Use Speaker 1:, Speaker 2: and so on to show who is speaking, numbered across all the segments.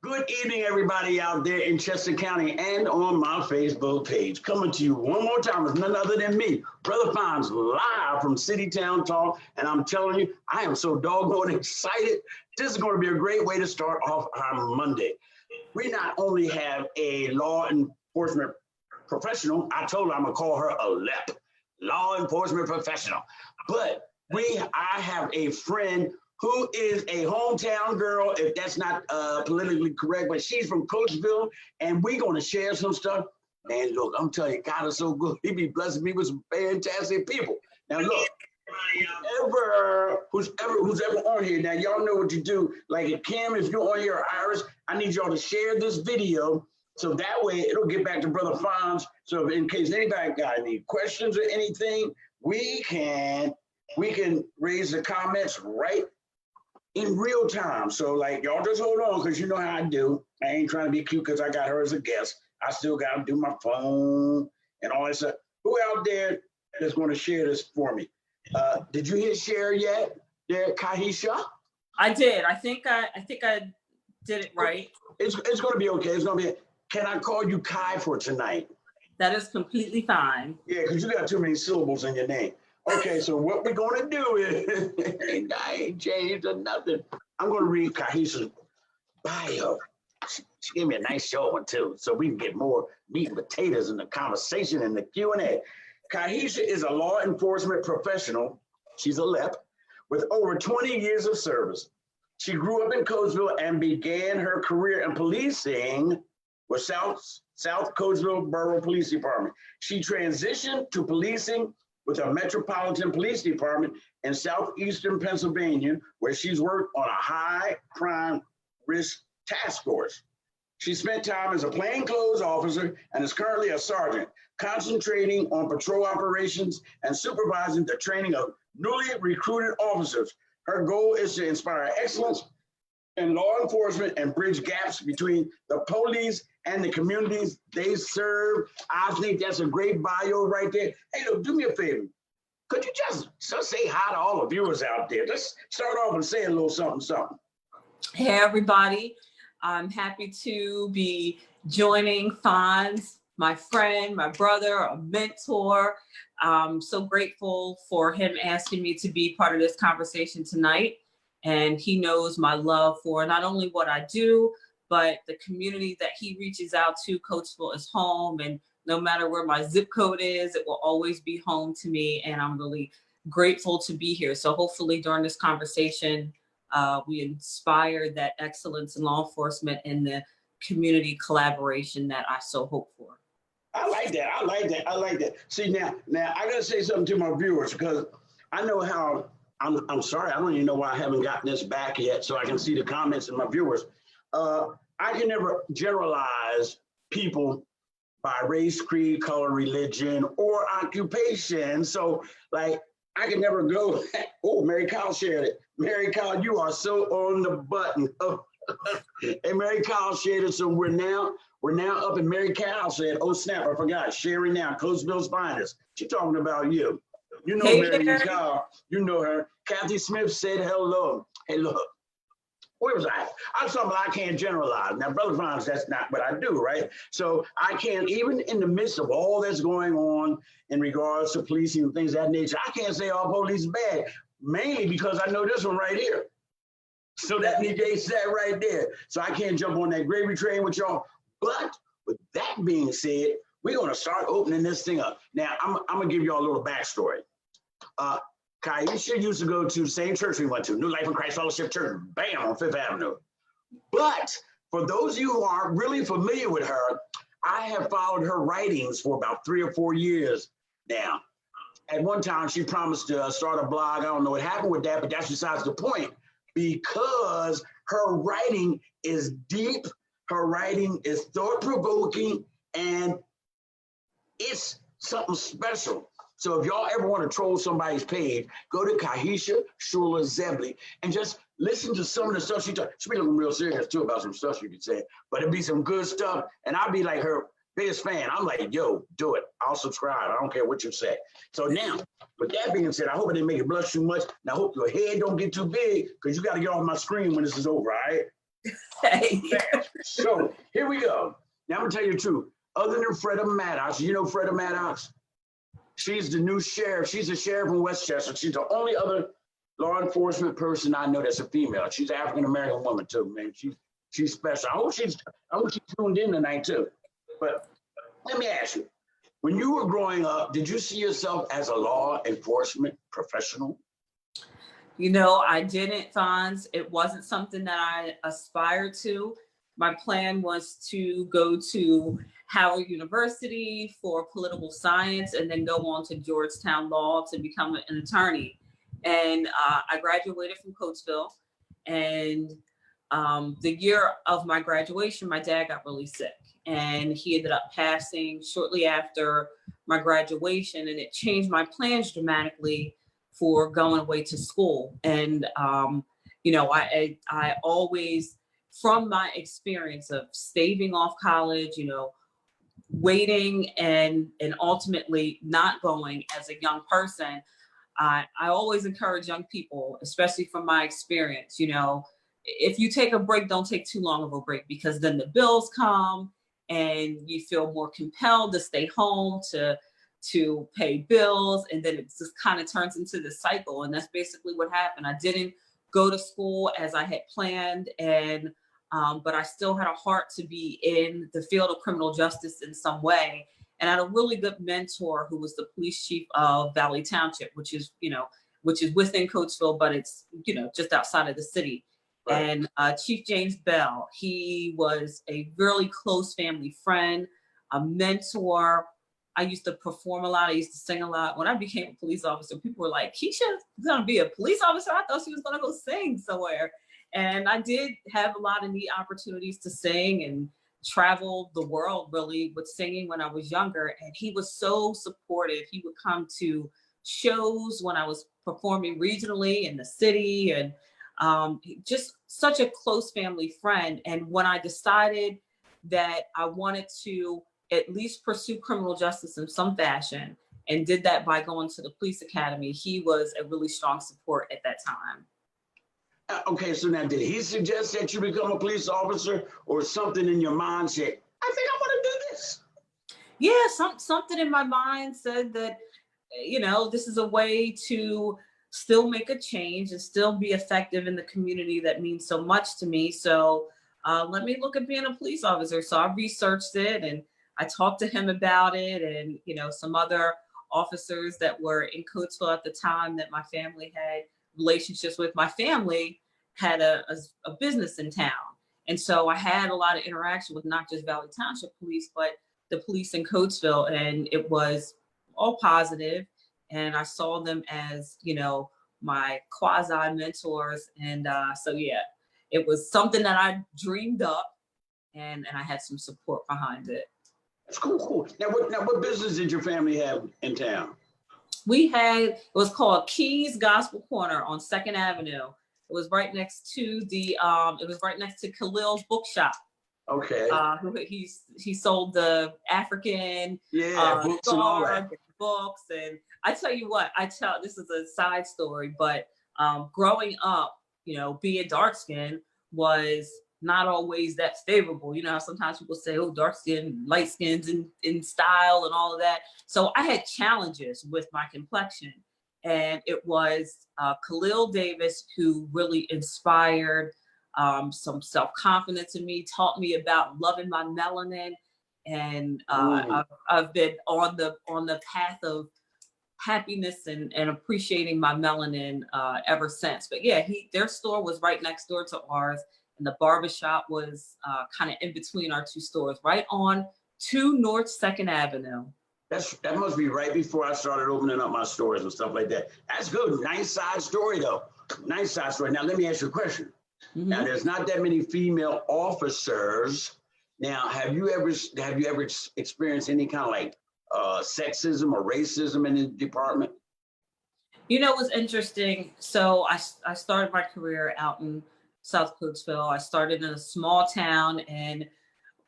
Speaker 1: Good evening, everybody out there in Chester County and on my Facebook page. Coming to you one more time with none other than me, Brother Fonz, live from City Town Talk. And I'm telling you, I am so doggone excited. This is going to be a great way to start off our Monday. We not only have a law enforcement professional, I told her I'm going to call her a LEP, law enforcement professional. But I have a friend who is a hometown girl, if that's not politically correct, but she's from Coachville, and we're going to share some stuff. Man, look, I'm telling you, God is so good. He be blessing me with some fantastic people. Now, look, who's ever on here, now y'all know what you do. Like, if Kim, if you're on here, or Iris, I need y'all to share this video, so that way it'll get back to Brother Fonz. So in case anybody got any questions or anything, we can raise the comments right in real time. So like, y'all just hold on, because you know how I do. I ain't trying to be cute because I got her as a guest. I still got to do my phone and all that stuff. Who out there is going to share this for me? Did you hit share yet there, Khyhisha?
Speaker 2: I did. I think I did it right.
Speaker 1: It's going to be okay. It's going to be, can I call you Kai for tonight?
Speaker 2: That is completely fine.
Speaker 1: Yeah, because you got too many syllables in your name. Okay, so what we're going to do is, I ain't changed or nothing. I'm going to read Khyhisha's bio. She gave me a nice short one, too, so we can get more meat and potatoes in the conversation and the Q&A. Khyhisha is a law enforcement professional. She's a LEP with over 20 years of service. She grew up in Coachville and began her career in policing with South Coachville Borough Police Department. She transitioned to policing with a Metropolitan Police Department in southeastern Pennsylvania, where she's worked on a high crime risk task force. She spent time as a plainclothes officer and is currently a sergeant, concentrating on patrol operations and supervising the training of newly recruited officers. Her goal is to inspire excellence in law enforcement and bridge gaps between the police and the communities they serve. I think that's a great bio right there. Hey, look, do me a favor. Could you just say hi to all the viewers out there? Let's start off and say a little something.
Speaker 2: Hey, everybody. I'm happy to be joining Fonz, my friend, my brother, a mentor. I'm so grateful for him asking me to be part of this conversation tonight. And he knows my love for not only what I do, but the community that he reaches out to. Coachville is home, and no matter where my zip code is, it will always be home to me. And I'm really grateful to be here. So hopefully during this conversation, we inspire that excellence in law enforcement and the community collaboration that I so hope for.
Speaker 1: I like that. See, now I gotta say something to my viewers, because I know how, I'm sorry, I don't even know why I haven't gotten this back yet, so I can see the comments of my viewers. I can never generalize people by race, creed, color, religion, or occupation. So like, I can never go, oh, Mary Kyle shared it. Mary Kyle, you are so on the button. And Mary Kyle shared it, so we're now up, and Mary Kyle said, oh snap, I forgot, sharing now, Coachville's finest. She's talking about you. You know, hey, Mary Kyle, you know her. Kathy Smith said hello. Hey, look, where was I? I'm talking about I can't generalize. Now, Brother Fonz, that's not what I do, right? So I can't, even in the midst of all that's going on in regards to policing and things of that nature, I can't say all police is bad, mainly because I know this one right here. So that negates that right there. So I can't jump on that gravy train with y'all. But with that being said, we're going to start opening this thing up. Now, I'm going to give y'all a little backstory. Khyhisha used to go to the same church we went to, New Life in Christ Fellowship Church, bam, on Fifth Avenue. But for those of you who aren't really familiar with her, I have followed her writings for about 3 or 4 years now. At one time, she promised to start a blog. I don't know what happened with that, but that's besides the point, because her writing is deep, her writing is thought-provoking, and it's something special. So if y'all ever want to troll somebody's page, go to Khyhisha Shula Zebli and just listen to some of the stuff she talks. She be looking real serious too about some stuff she could say, but it'd be some good stuff. And I'll be like her biggest fan. I'm like, yo, do it. I'll subscribe. I don't care what you say. So now, with that being said, I hope I didn't make you blush too much. And I hope your head don't get too big, because you got to get off my screen when this is over, all right?
Speaker 2: Hey.
Speaker 1: So here we go. Now I'm gonna tell you the truth. Other than Freda Maddox, you know Freda Maddox? She's the new sheriff. She's a sheriff in Westchester. She's the only other law enforcement person I know that's a female. She's an African American woman too, man. She's special. I hope she's tuned in tonight too. But let me ask you, when you were growing up, did you see yourself as a law enforcement professional?
Speaker 2: You know, I didn't, Fonz. It wasn't something that I aspired to. My plan was to go to Howard University for political science and then go on to Georgetown Law to become an attorney. And I graduated from Coatesville. And the year of my graduation, my dad got really sick. And he ended up passing shortly after my graduation. And it changed my plans dramatically for going away to school. And, you know, I always, from my experience of staving off college, you know, waiting and ultimately not going as a young person, I always encourage young people, especially from my experience, you know, if you take a break, don't take too long of a break, because then the bills come and you feel more compelled to stay home to pay bills, and then it just kind of turns into the cycle. And that's basically what happened. I didn't go to school as I had planned, and but I still had a heart to be in the field of criminal justice in some way. And I had a really good mentor who was the police chief of Valley Township, which is, you know, which is within Coatesville, but it's, you know, just outside of the city. Right. And Chief James Bell, he was a really close family friend, a mentor. I used to perform a lot. I used to sing a lot. When I became a police officer, people were like, Khyhisha's gonna be a police officer? I thought she was gonna go sing somewhere. And I did have a lot of neat opportunities to sing and travel the world really with singing when I was younger. And he was so supportive. He would come to shows when I was performing regionally in the city, and just such a close family friend. And when I decided that I wanted to at least pursue criminal justice in some fashion, and did that by going to the police academy, he was a really strong support at that time.
Speaker 1: Okay, so now did he suggest that you become a police officer, or something in your mind said, I think I want to do this?
Speaker 2: Yeah, something in my mind said that, you know, this is a way to still make a change and still be effective in the community that means so much to me. So let me look at being a police officer. So I researched it and I talked to him about it, and, you know, some other officers that were in Coatesville at the time that my family had relationships with. My family had a business in town. And so I had a lot of interaction with not just Valley Township Police, but the police in Coatesville, and it was all positive. And I saw them as, you know, my quasi mentors. And so, yeah, it was something that I dreamed up, and I had some support behind it.
Speaker 1: That's cool. Now what business did your family have in town?
Speaker 2: It was called Keys Gospel Corner on 2nd Avenue. It was right next to Khalil's bookshop.
Speaker 1: Okay.
Speaker 2: He sold the African
Speaker 1: books and all that.
Speaker 2: Books. And I tell you what, this is a side story, but growing up, you know, being dark skinned was not always that favorable. You know how sometimes people say, oh, dark skin, light skins in style and all of that. So I had challenges with my complexion. And it was Khalil Davis who really inspired some self-confidence in me, taught me about loving my melanin. And I've been on the path of happiness and appreciating my melanin ever since. But yeah, their store was right next door to ours. And the barbershop was kind of in between our two stores, right on 2 North 2nd Avenue.
Speaker 1: That must be right before I started opening up my stores and stuff like that. That's good. Nice side story, though. Nice side story. Now, let me ask you a question. Mm-hmm. Now, there's not that many female officers. Now, have you ever experienced any kind of like sexism or racism in the department?
Speaker 2: You know, it was interesting. So I started my career out in South Coatesville. I started in a small town, and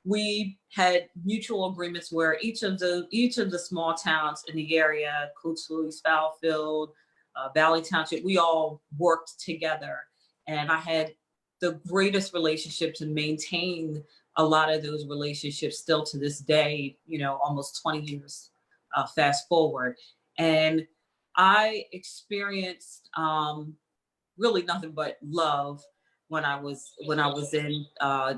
Speaker 2: we had mutual agreements where each of the small towns in the area, Coatesville, East Fallowfield, Valley Township, we all worked together. And I had the greatest relationships and maintain a lot of those relationships still to this day, almost 20 years fast forward. And I experienced really nothing but love when I was in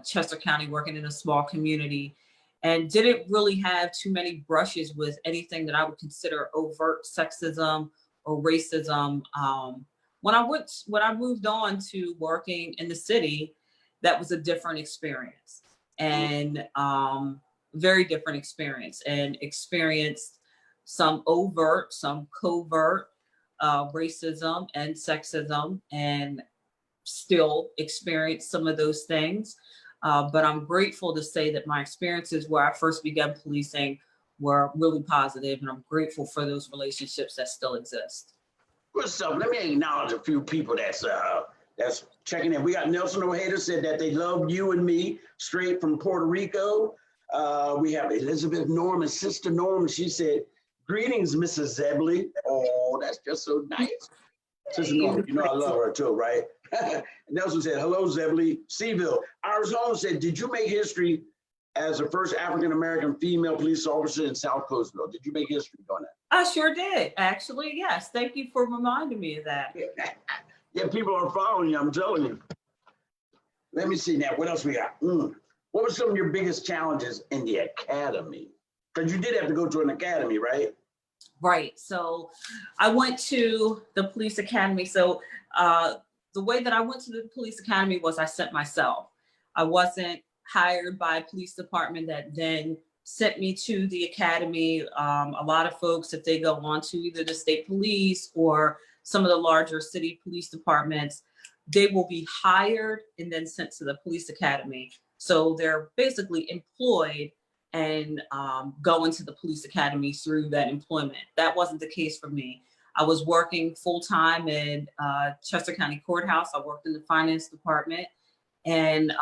Speaker 2: Chester County working in a small community, and didn't really have too many brushes with anything that I would consider overt sexism or racism. When I moved on to working in the city, that was a different experience, and very different experience, and experienced some overt, some covert racism and sexism, and still experience some of those things. But I'm grateful to say that my experiences where I first began policing were really positive, and I'm grateful for those relationships that still exist.
Speaker 1: What's up? Let me acknowledge a few people that's checking in. We got Nelson Ojeda said that they love you and me straight from Puerto Rico. We have Elizabeth Norman, Sister Norman. She said, "Greetings, Mrs. Zebley." Oh, that's just so nice. Sister Norman, I love her too, right? Nelson said, "Hello, Zebley." Seville. Iris Holmes said, "Did you make history as the first African-American female police officer in South Coastville? Did you make history doing that?"
Speaker 2: I sure did, actually, yes. Thank you for reminding me of that.
Speaker 1: Yeah, people are following you, I'm telling you. Let me see now, what else we got? What were some of your biggest challenges in the academy? Because you did have to go to an academy, right?
Speaker 2: Right. So I went to the police academy. So the way that I went to the police academy was I sent myself. I wasn't hired by a police department that then sent me to the academy. A lot of folks, if they go on to either the state police or some of the larger city police departments, they will be hired and then sent to the police academy. So they're basically employed and go into the police academy through that employment. That wasn't the case for me. I was working full-time in Chester County Courthouse. I worked in the finance department, and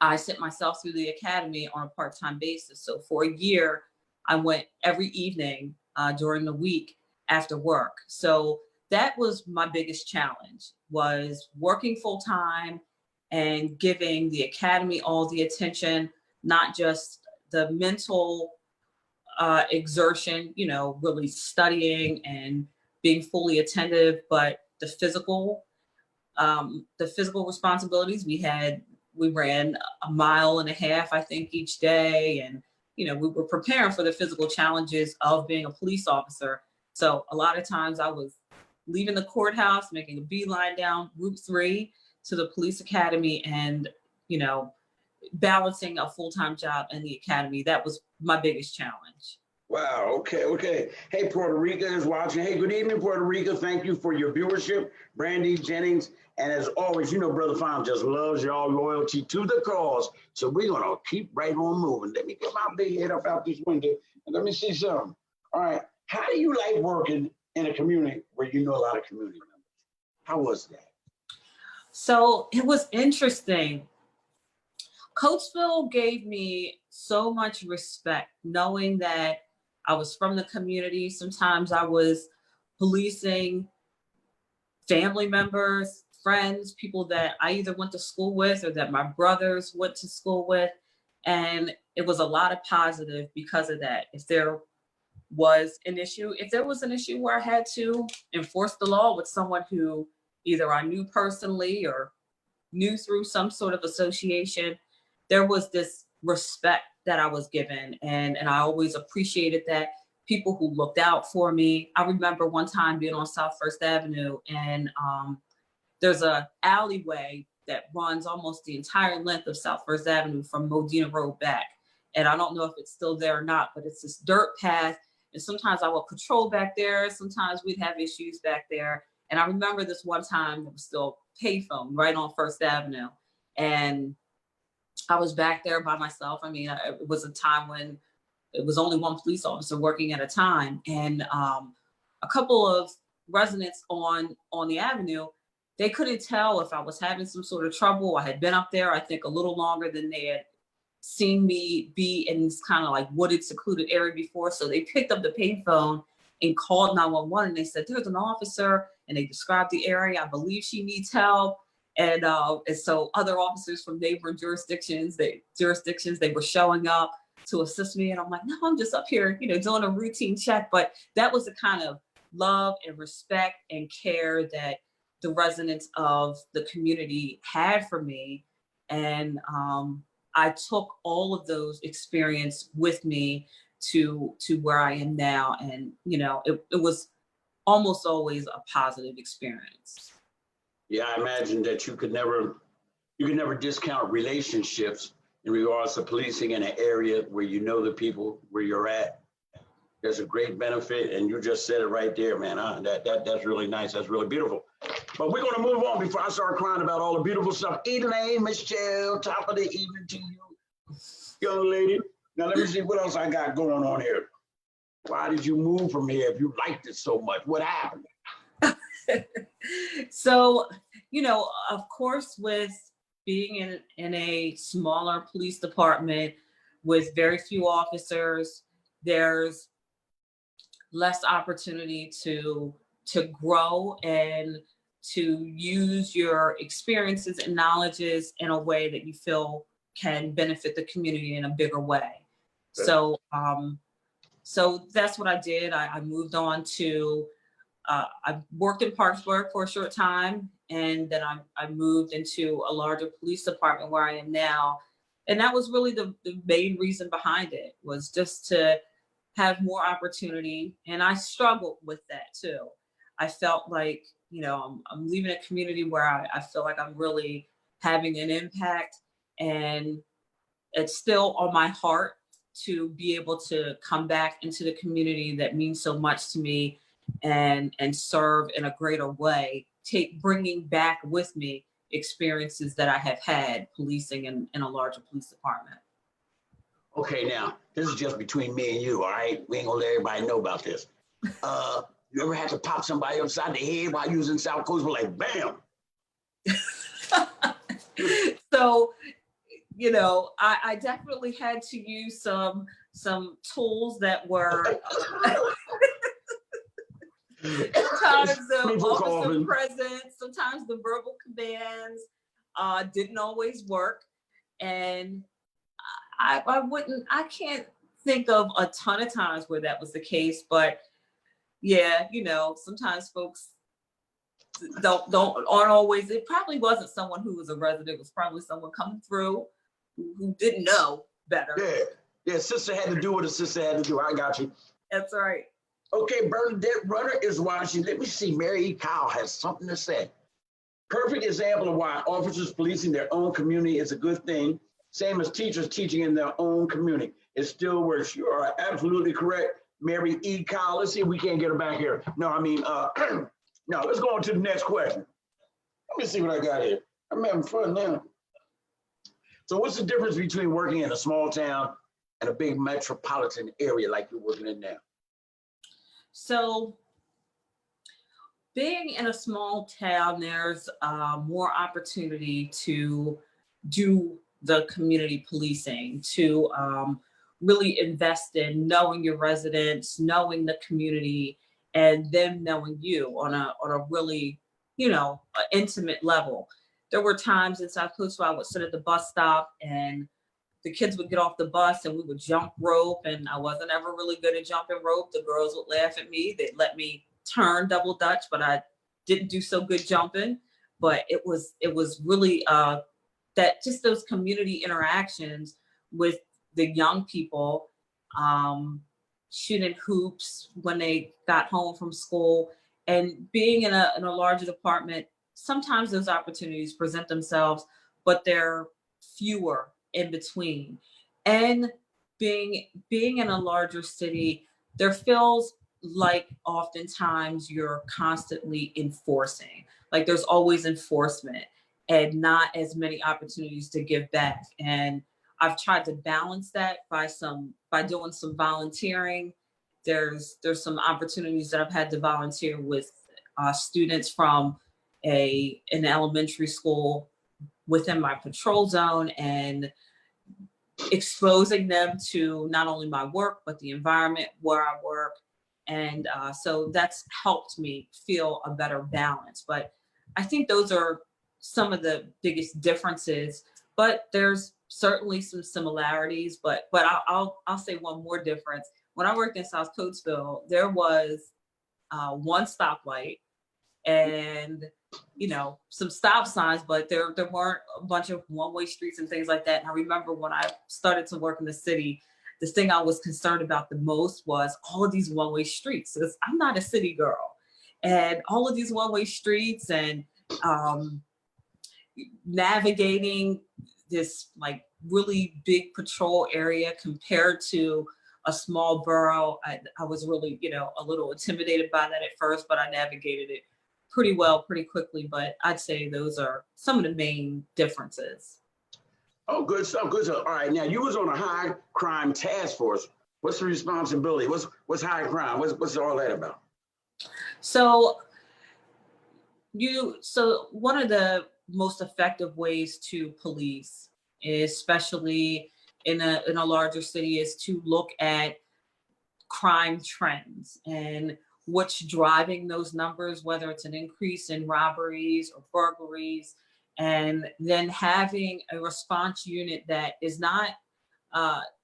Speaker 2: I sent myself through the academy on a part-time basis. So for a year, I went every evening during the week after work. So that was my biggest challenge, was working full-time and giving the academy all the attention, not just the mental exertion, really studying and being fully attentive, but the physical responsibilities. We ran 1.5 miles, I think, each day. And, we were preparing for the physical challenges of being a police officer. So a lot of times I was leaving the courthouse, making a beeline down Route 3 to the police academy, and, balancing a full-time job in the academy. That was my biggest challenge.
Speaker 1: Wow, okay. Hey, Puerto Rico is watching. Hey, good evening, Puerto Rico. Thank you for your viewership, Brandy Jennings. And as always, Brother Fine just loves y'all loyalty to the cause. So we're going to keep right on moving. Let me get my big head up out this window and let me see something. All right. How do you like working in a community where you know a lot of community members? How was that?
Speaker 2: So it was interesting. Coatesville gave me so much respect, knowing that I was from the community. Sometimes I was policing family members, friends, people that I either went to school with or that my brothers went to school with. And it was a lot of positive because of that. If there was an issue where I had to enforce the law with someone who either I knew personally or knew through some sort of association, there was this respect that I was given. And I always appreciated that. People who looked out for me. I remember one time being on South First Avenue, and there's a alleyway that runs almost the entire length of South First Avenue from Modena Road back. And I don't know if it's still there or not, but it's this dirt path. And sometimes I would patrol back there. Sometimes we'd have issues back there. And I remember this one time there was still payphone right on First Avenue. And I was back there by myself. I mean, it was a time when it was only one police officer working at a time. And a couple of residents on the avenue, they couldn't tell if I was having some sort of trouble. I had been up there, I think, a little longer than they had seen me be in this kind of like wooded, secluded area before. So they picked up the payphone and called 911, and they said, "There's an officer," and they described the area. "I believe she needs help." And so other officers from neighboring jurisdictions, they were showing up to assist me. And I'm like, no, I'm just up here, doing a routine check. But that was the kind of love and respect and care that the residents of the community had for me. And I took all of those experience with me to where I am now. And, it was almost always a positive experience.
Speaker 1: Yeah, I imagine that you could never discount relationships in regards to policing in an area where you know the people where you're at. There's a great benefit, and you just said it right there, man. That's really nice. That's really beautiful. But we're gonna move on before I start crying about all the beautiful stuff. Elaine, Michelle, top of the evening to you, young lady. Now let me see what else I got going on here. Why did you move from here if you liked it so much? What happened?
Speaker 2: So, of course, with being in a smaller police department with very few officers, there's less opportunity to grow and to use your experiences and knowledges in a way that you feel can benefit the community in a bigger way. Okay. So that's what I did. I moved on to I worked in Parksburg for a short time, and then I moved into a larger police department where I am now. And that was really the main reason behind it, was just to have more opportunity. And I struggled with that too. I felt like, I'm leaving a community where I feel like I'm really having an impact, and it's still on my heart to be able to come back into the community that means so much to me and serve in a greater way, bringing back with me experiences that I have had policing in a larger police department.
Speaker 1: Okay, now, this is just between me and you, all right? We ain't gonna let everybody know about this. You ever had to pop somebody upside the head while you was in South Coast? We're like, bam!
Speaker 2: So, I definitely had to use some tools that were sometimes the officer presence, sometimes the verbal commands didn't always work. And I can't think of a ton of times where that was the case, but yeah, sometimes folks aren't always, it probably wasn't someone who was a resident, it was probably someone coming through who didn't know better.
Speaker 1: Yeah, sister had to do what a sister had to do. I got you.
Speaker 2: That's right.
Speaker 1: Okay, Bernadette Runner is watching. Let me see. Mary E. Kyle has something to say. Perfect example of why officers policing their own community is a good thing. Same as teachers teaching in their own community. It still works. You are absolutely correct, Mary E. Kyle. Let's see if we can't get her back here. No, I mean, no, let's go on to the next question. Let me see what I got here. I'm having fun now. So what's the difference between working in a small town and a big metropolitan area like you're working in now?
Speaker 2: So being in a small town, there's more opportunity to do the community policing, to really invest in knowing your residents, knowing the community, and them knowing you on a really, intimate level. There were times in South Coast where I would sit at the bus stop and the kids would get off the bus and we would jump rope, and I wasn't ever really good at jumping rope. The girls would laugh at me. They'd let me turn double dutch, but I didn't do so good jumping. But it was really that just those community interactions with the young people, shooting hoops when they got home from school, and being in a larger department. Sometimes those opportunities present themselves, but they're fewer in between. And being in a larger city, there feels like oftentimes you're constantly enforcing. Like there's always enforcement and not as many opportunities to give back. And I've tried to balance that by doing some volunteering. There's some opportunities that I've had to volunteer with students from an elementary school within my patrol zone, and exposing them to not only my work, but the environment where I work. And so that's helped me feel a better balance. But I think those are some of the biggest differences, but there's certainly some similarities. But I'll say one more difference. When I worked in South Coatesville, there was one stoplight and some stop signs, but there weren't a bunch of one-way streets and things like that. And I remember when I started to work in the city, the thing I was concerned about the most was all of these one-way streets, because I'm not a city girl, and all of these one-way streets and navigating this like really big patrol area compared to a small borough. I was really, a little intimidated by that at first, but I navigated it pretty well, pretty quickly. But I'd say those are some of the main differences.
Speaker 1: Oh, good stuff, good stuff. All right, now you was on a high crime task force. What's the responsibility? What's high crime? What's all that about?
Speaker 2: So one of the most effective ways to police, especially in a larger city, is to look at crime trends and what's driving those numbers, whether it's an increase in robberies or burglaries, and then having a response unit that is not,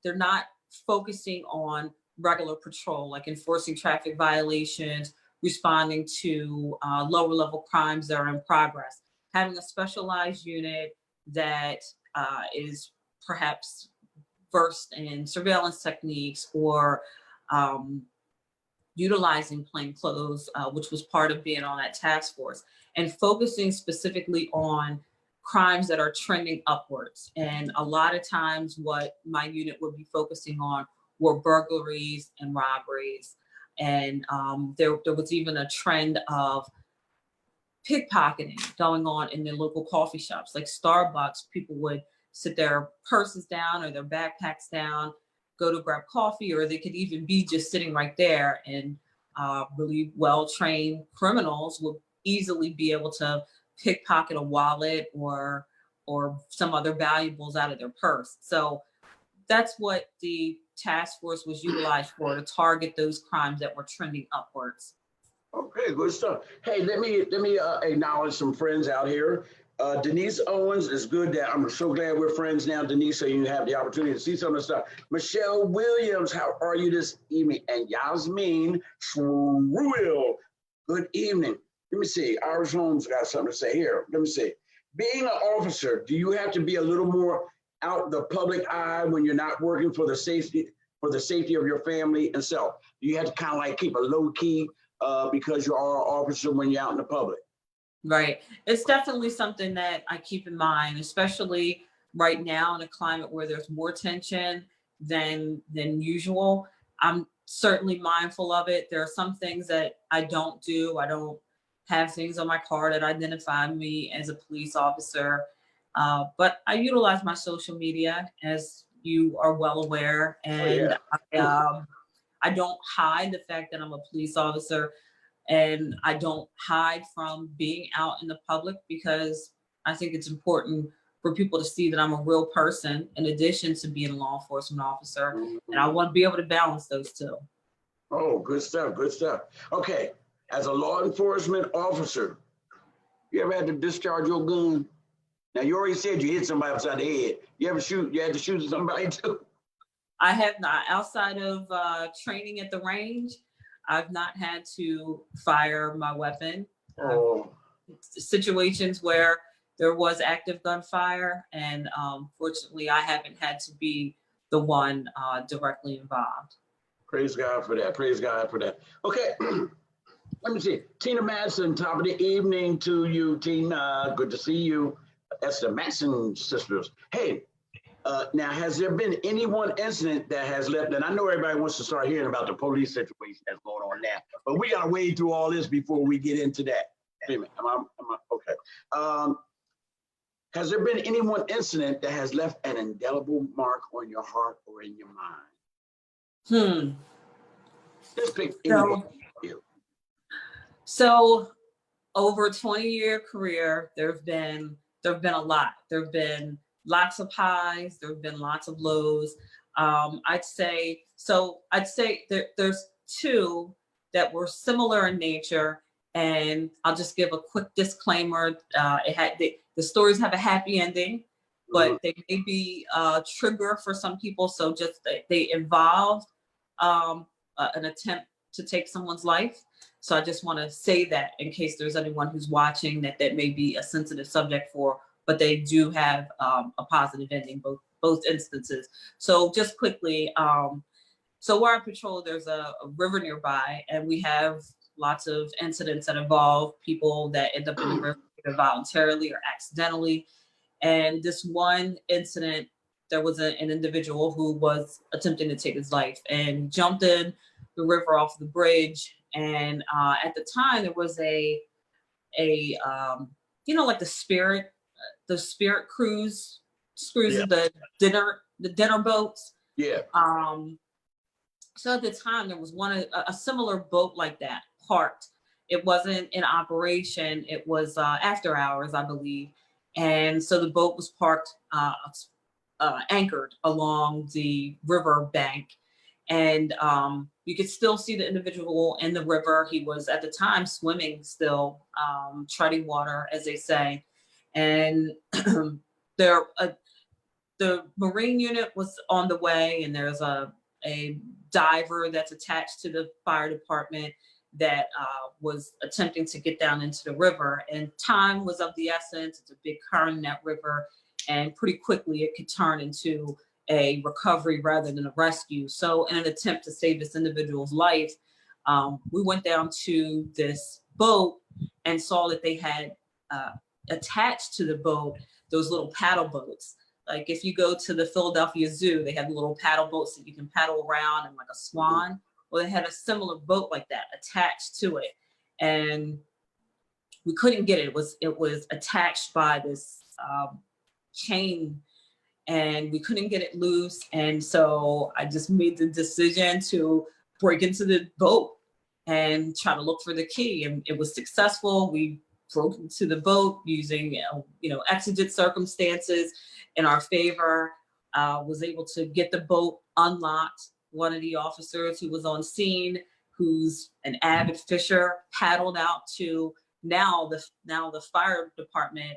Speaker 2: they're not focusing on regular patrol, like enforcing traffic violations, responding to lower level crimes that are in progress. Having a specialized unit that is perhaps versed in surveillance techniques or utilizing plainclothes, which was part of being on that task force, and focusing specifically on crimes that are trending upwards. And a lot of times what my unit would be focusing on were burglaries and robberies. And there was even a trend of pickpocketing going on in their local coffee shops, like Starbucks. People would sit their purses down or their backpacks down, go to grab coffee, or they could even be just sitting right there, and really well-trained criminals would easily be able to pickpocket a wallet or some other valuables out of their purse. So that's what the task force was utilized for, to target those crimes that were trending upwards.
Speaker 1: Okay, good stuff. Hey, let me acknowledge some friends out here. Denise Owens, is good that I'm so glad we're friends now, Denise, so you have the opportunity to see some of the stuff. Michelle Williams, how are you this evening? And Yasmin Shruil, good evening. Let me see, Irish Holmes got something to say here. Let me see. Being an officer, do you have to be a little more out the public eye when you're not working for the safety of your family and self? Do you have to kind of like keep a low key because you are an officer when you're out in the public?
Speaker 2: Right. It's definitely something that I keep in mind, especially right now in a climate where there's more tension than usual. I'm certainly mindful of it. There are some things that I don't do. I don't have things on my car that identify me as a police officer. But I utilize my social media, as you are well aware, and I don't hide the fact that I'm a police officer. And I don't hide from being out in the public, because I think it's important for people to see that I'm a real person in addition to being a law enforcement officer. And I want to be able to balance those two.
Speaker 1: Oh, good stuff, good stuff. Okay, as a law enforcement officer, you ever had to discharge your gun? Now, you already said you hit somebody upside the head. You had to shoot somebody too?
Speaker 2: I have not. Outside of training at the range, I've not had to fire my weapon. Situations where there was active gunfire, and fortunately, I haven't had to be the one directly involved.
Speaker 1: Praise God for that. Praise God for that. Okay, let me see. Tina Madsen, top of the evening to you, Tina. Good to see you. That's the Madsen sisters. Hey, now, has there been any one incident that has left, and I know everybody wants to start hearing about the police situation that's going on now, but we got to wade through all this before we get into that. Wait a minute, am I okay? Has there been any one incident that has left an indelible mark on your heart or in your mind? Just pick anyone.
Speaker 2: So over a 20-year career, there have been a lot. There have been lots of highs, there have been lots of lows. I'd say there's two that were similar in nature, and I'll just give a quick disclaimer. the stories have a happy ending,
Speaker 1: Mhm.
Speaker 2: but they may be a trigger for some people. So just they involve an attempt to take someone's life. So I just want to say that in case there's anyone who's watching that may be a sensitive subject for, but they do have a positive ending, both instances. So just quickly, so where I patrol, there's a river nearby, and we have lots of incidents that involve people that end up in the river either voluntarily or accidentally. And this one incident, there was an individual who was attempting to take his life and jumped in the river off the bridge. And at the time, there was a like the Spirit cruises,
Speaker 1: Yeah.
Speaker 2: the dinner boats.
Speaker 1: Yeah.
Speaker 2: So at the time, there was a similar boat like that parked. It wasn't in operation. It was after hours, I believe. And so the boat was parked, anchored along the river bank. And you could still see the individual in the river. He was at the time swimming still, treading water, as they say. And there, the Marine unit was on the way, and there's a diver that's attached to the fire department that was attempting to get down into the river. And time was of the essence. It's a big current in that river, and pretty quickly it could turn into a recovery rather than a rescue. So in an attempt to save this individual's life, we went down to this boat and saw that they had attached to the boat those little paddle boats. Like if you go to the Philadelphia Zoo, they have little paddle boats that you can paddle around and like a swan. Well, they had a similar boat like that attached to it, and we couldn't get it. It was attached by this chain, and we couldn't get it loose. And so I just made the decision to break into the boat and try to look for the key, and it was successful. We broke into the boat using exigent circumstances in our favor. Was able to get the boat unlocked. One of the officers who was on scene, who's an avid fisher, paddled out to now the fire department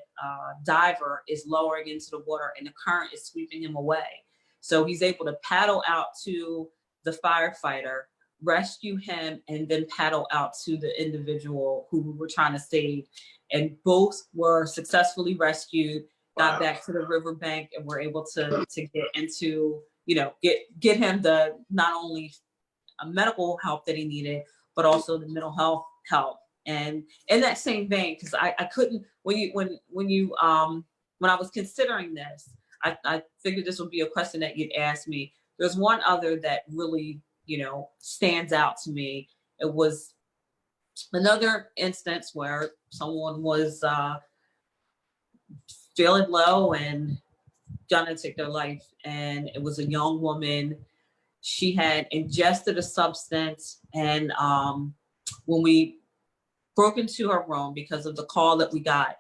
Speaker 2: diver is lowering into the water, and the current is sweeping him away. So he's able to paddle out to the firefighter, rescue him, and then paddle out to the individual who we were trying to save. And both were successfully rescued, got back to the riverbank, and were able to get into, get him the not only medical help that he needed, but also the mental health help. And in that same vein, because I couldn't, when I was considering this, I figured this would be a question that you'd ask me. There's one other that really, stands out to me. It was another instance where someone was feeling low and gonna take their life. And it was a young woman. She had ingested a substance, and when we broke into her room, because of the call that we got,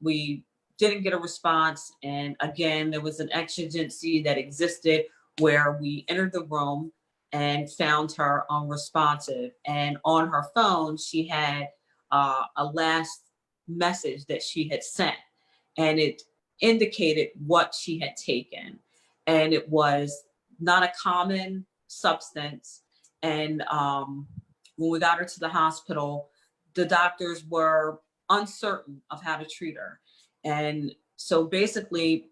Speaker 2: we didn't get a response. And again, there was an exigency that existed where we entered the room and found her unresponsive. And on her phone, she had a last message that she had sent, and it indicated what she had taken. And it was not a common substance. And when we got her to the hospital, the doctors were uncertain of how to treat her. And so basically,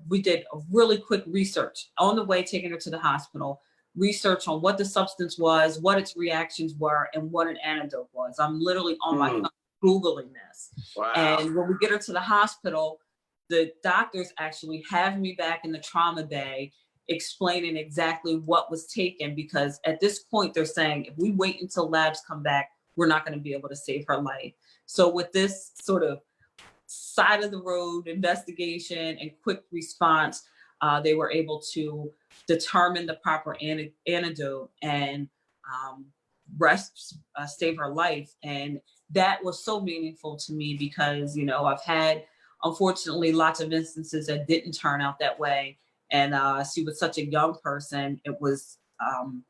Speaker 2: we did a really quick research on the way, taking her to the hospital, research on what the substance was, what its reactions were, and what an antidote was. I'm literally on my phone Googling this.
Speaker 1: Wow.
Speaker 2: And when we get her to the hospital, the doctors actually have me back in the trauma bay explaining exactly what was taken, because at this point they're saying, if we wait until labs come back, we're not going to be able to save her life. So with this sort of side of the road investigation and quick response, they were able to determine the proper antidote and save her life. And that was so meaningful to me because, I've had, unfortunately, lots of instances that didn't turn out that way. And she was such a young person. It was,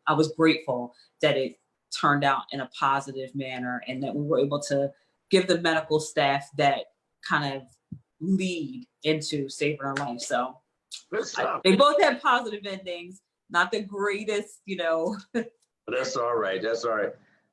Speaker 2: I was grateful that it turned out in a positive manner and that we were able to give the medical staff that kind of lead into saving our life. So
Speaker 1: Good stuff.
Speaker 2: they both have positive endings, not the greatest, you know.
Speaker 1: That's all right. That's all right.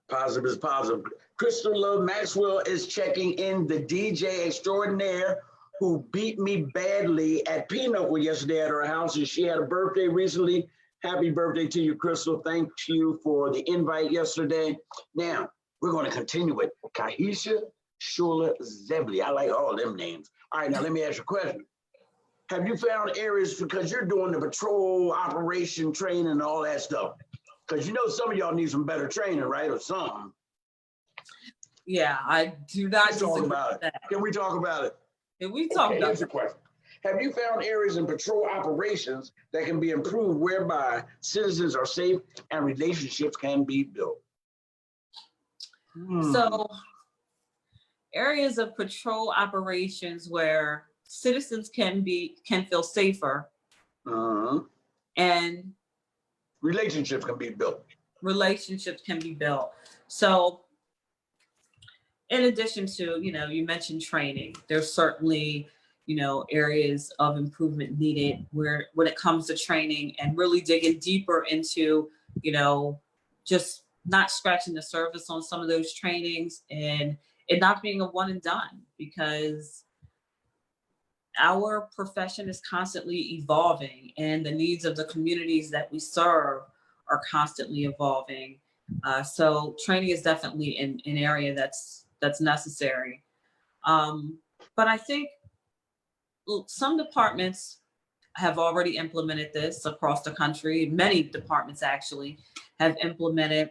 Speaker 1: Positive is positive. Crystal Love Maxwell is checking in, the DJ extraordinaire who beat me badly at Pinochle yesterday at her house, and she had a birthday recently. Happy birthday to you, Crystal. Thank you for the invite yesterday. Now, we're going to continue with Khyhisha Shula Zebli. I like all them names. All right, now let me ask you a question. Have you found areas, because you're doing the patrol operation training and all that stuff? Because you know some of y'all need some better training, right, or something.
Speaker 2: Yeah, I do not
Speaker 1: Let's talk about it.
Speaker 2: that.
Speaker 1: Can we talk about it?
Speaker 2: Can we talk about
Speaker 1: Here's the question. Have you found areas in patrol operations that can be improved whereby citizens are safe and relationships can be built?
Speaker 2: So areas of patrol operations where citizens can feel safer and
Speaker 1: relationships can be built.
Speaker 2: So in addition to, you know, you mentioned training, there's certainly, you know, areas of improvement needed where when it comes to training and really digging deeper into, you know, just not scratching the surface on some of those trainings and it not being a one and done, because our profession is constantly evolving and the needs of the communities that we serve are constantly evolving. So training is definitely an area that's necessary. But I think some departments have already implemented this across the country. Many departments actually have implemented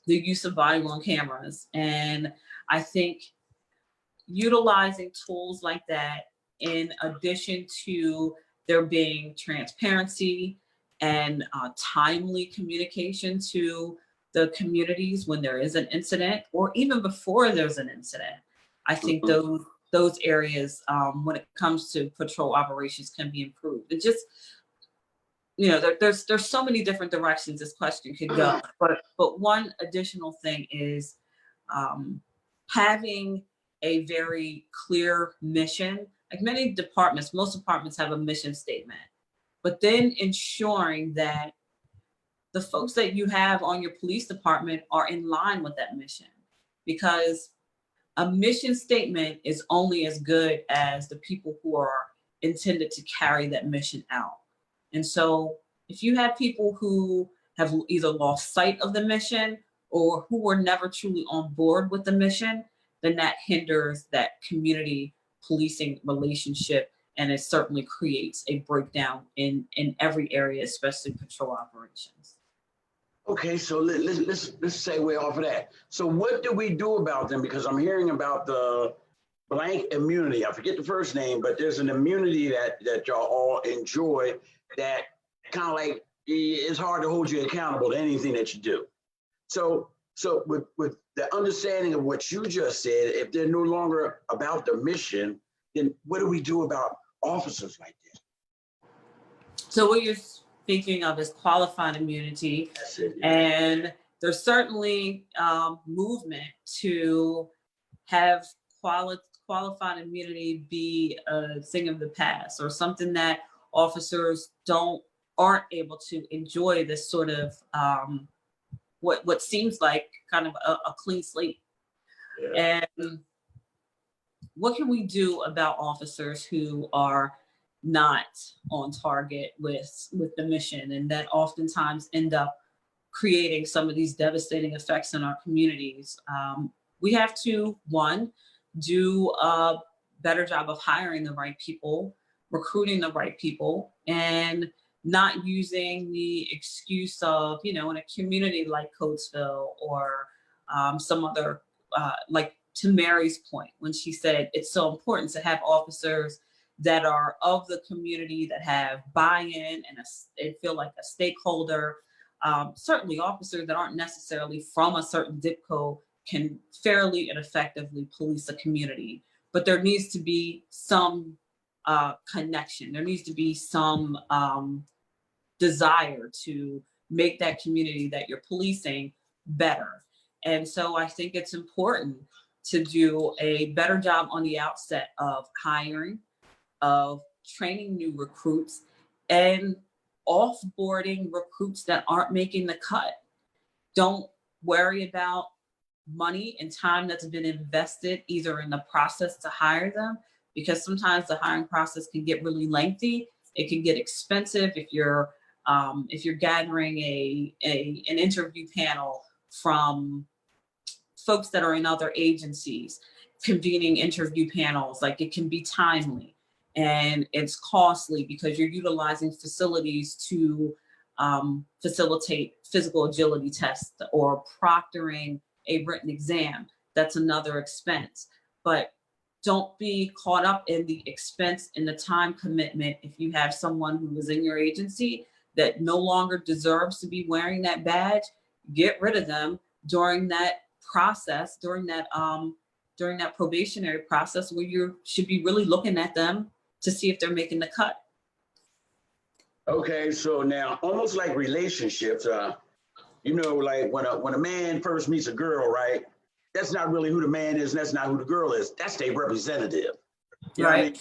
Speaker 2: the use of body-worn cameras. And I think utilizing tools like that, in addition to there being transparency and timely communication to the communities when there is an incident or even before there's an incident, I think those areas, when it comes to patrol operations, can be improved. It just, you know, there's so many different directions this question could go, but one additional thing is having a very clear mission. Like many departments, most departments have a mission statement, but then ensuring that the folks that you have on your police department are in line with that mission, because a mission statement is only as good as the people who are intended to carry that mission out. And so if you have people who have either lost sight of the mission or who were never truly on board with the mission, then that hinders that community policing relationship, and it certainly creates a breakdown in every area, especially patrol operations.
Speaker 1: Okay, so let's segue off of that. So what do we do about them? Because I'm hearing about the blank immunity. I forget the first name, but there's an immunity that y'all all enjoy that kind of like it's hard to hold you accountable to anything that you do. So with the understanding of what you just said, if they're no longer about the mission, then what do we do about officers like this?
Speaker 2: So what you're speaking of is qualified immunity.
Speaker 1: That's it, yeah.
Speaker 2: And there's certainly movement to have qualified immunity be a thing of the past, or something that officers aren't able to enjoy this sort of what seems like kind of a clean slate. Yeah. And what can we do about officers who are not on target with the mission, and that oftentimes end up creating some of these devastating effects in our communities? We have to, one, do a better job of hiring the right people, recruiting the right people, and not using the excuse of, you know, in a community like Coatesville or some other, like to Mary's point, when she said it's so important to have officers that are of the community, that have buy-in and they feel like a stakeholder. Certainly officers that aren't necessarily from a certain zip code can fairly and effectively police a community, but there needs to be some connection. There needs to be some desire to make that community that you're policing better. And so I think it's important to do a better job on the outset of hiring, of training new recruits, and offboarding recruits that aren't making the cut. Don't worry about money and time that's been invested either in the process to hire them, because sometimes the hiring process can get really lengthy. It can get expensive if you're gathering an interview panel from folks that are in other agencies, convening interview panels. Like, it can be timely and it's costly because you're utilizing facilities to facilitate physical agility tests or proctoring a written exam. That's another expense. But don't be caught up in the expense and the time commitment if you have someone who is in your agency that no longer deserves to be wearing that badge. Get rid of them during that process, during that probationary process, where you should be really looking at them to see if they're making the cut.
Speaker 1: Okay, so now almost like relationships, like when a man first meets a girl, right? That's not really who the man is, and that's not who the girl is. That's their representative. You know what I mean?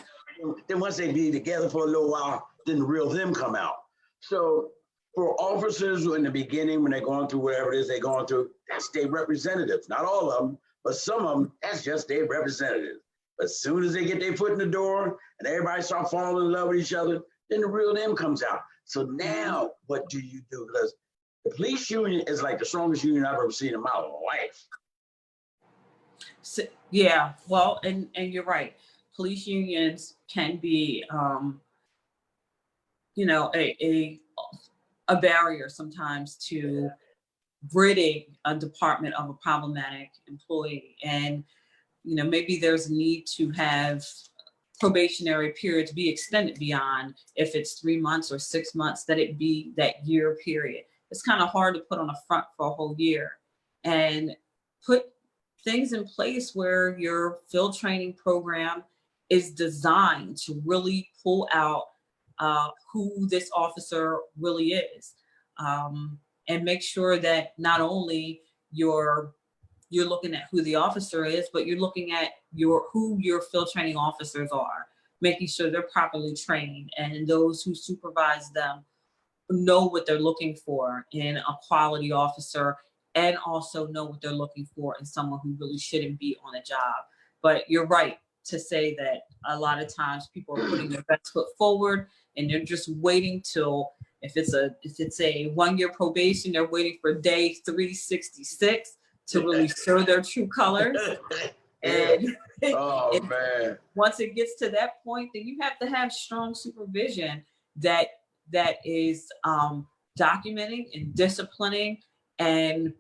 Speaker 1: Then once they be together for a little while, then the real them come out. So for officers in the beginning, when they're going through whatever it is they're going through, that's their representatives. Not all of them, but some of them, that's just their representatives. But as soon as they get their foot in the door and everybody start falling in love with each other, then the real them comes out. So now what do you do? Because the police union is like the strongest union I've ever seen in my life.
Speaker 2: So, yeah, well, and you're right. Police unions can be, a barrier sometimes to ridding a department of a problematic employee. And, maybe there's a need to have probationary periods be extended beyond, if it's 3 months or 6 months, that it be that year period. It's kind of hard to put on a front for a whole year, and put things in place where your field training program is designed to really pull out who this officer really is, and make sure that not only you're looking at who the officer is, but you're looking at who your field training officers are, making sure they're properly trained and those who supervise them know what they're looking for in a quality officer, and also know what they're looking for in someone who really shouldn't be on a job. But you're right to say that a lot of times people are putting their best foot forward, and they're just waiting till, if it's a 1 year probation, they're waiting for day 366 to really show their true colors. And
Speaker 1: man,
Speaker 2: once it gets to that point, then you have to have strong supervision that is documenting and disciplining and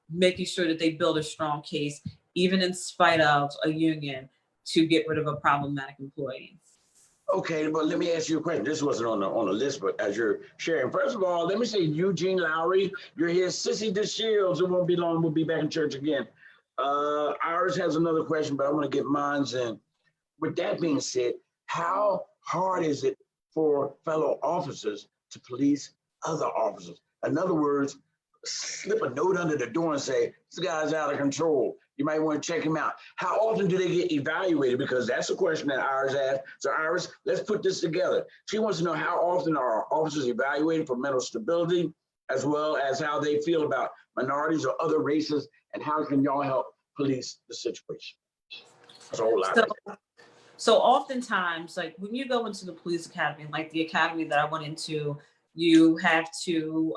Speaker 2: making sure that they build a strong case, even in spite of a union, to get rid of a problematic employee.
Speaker 1: Okay, but let me ask you a question. This wasn't on the list, but as you're sharing, first of all, let me say, Eugene Lowry, you're here. Sissy DeShields, it won't be long. We'll be back in church again. Iris has another question, but I want to get mine in. With that being said, how hard is it for fellow officers to police other officers? In other words, slip a note under the door and say, this guy's out of control. You might want to check him out. How often do they get evaluated? Because that's a question that Iris asked. So Iris, let's put this together. She wants to know, how often are officers evaluated for mental stability, as well as how they feel about minorities or other races, and how can y'all help police the situation? That's a whole lot.
Speaker 2: So oftentimes, like when you go into the police academy, like the academy that I went into, you have to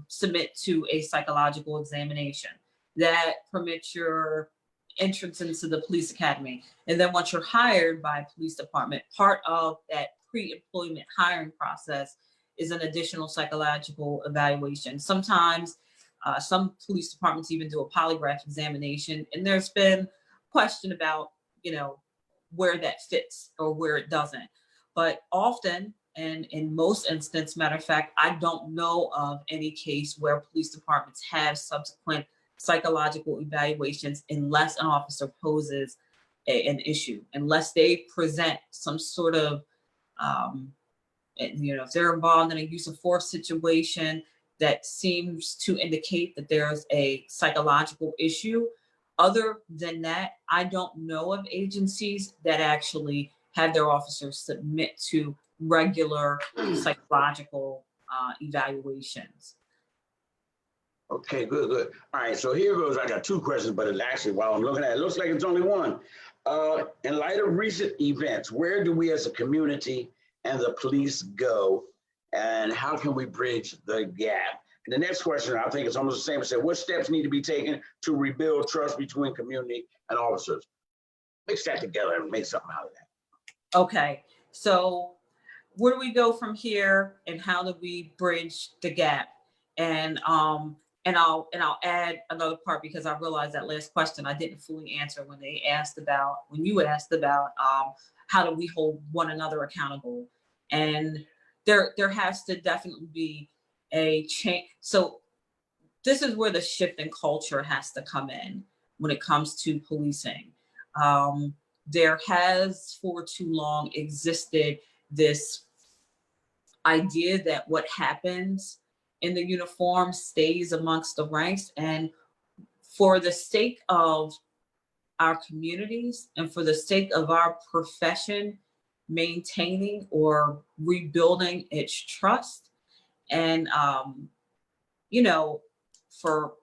Speaker 2: submit to a psychological examination that permits your entrance into the police academy. And then once you're hired by a police department, part of that pre-employment hiring process is an additional psychological evaluation. Sometimes some police departments even do a polygraph examination, and there's been question about, where that fits or where it doesn't. But often, and in most instances, matter of fact, I don't know of any case where police departments have subsequent psychological evaluations unless an officer poses an issue, unless they present some sort of, if they're involved in a use of force situation that seems to indicate that there's a psychological issue. Other than that, I don't know of agencies that actually have their officers submit to regular psychological evaluations.
Speaker 1: Okay, good, good. All right, so here goes. I got two questions, but it actually, while I'm looking at it, it looks like it's only one. In light of recent events, where do we as a community and the police go, and how can we bridge the gap? And the next question, I think it's almost the same. It said, what steps need to be taken to rebuild trust between community and officers? Mix that together and make something out of that.
Speaker 2: Okay, so where do we go from here, and how do we bridge the gap? And I'll add another part, because I realized that last question I didn't fully answer when you asked about how do we hold one another accountable. And there has to definitely be a change. So this is where the shift in culture has to come in when it comes to policing. There has for too long existed this idea that what happens in the uniform stays amongst the ranks. And for the sake of our communities and for the sake of our profession maintaining or rebuilding its trust, and you know, for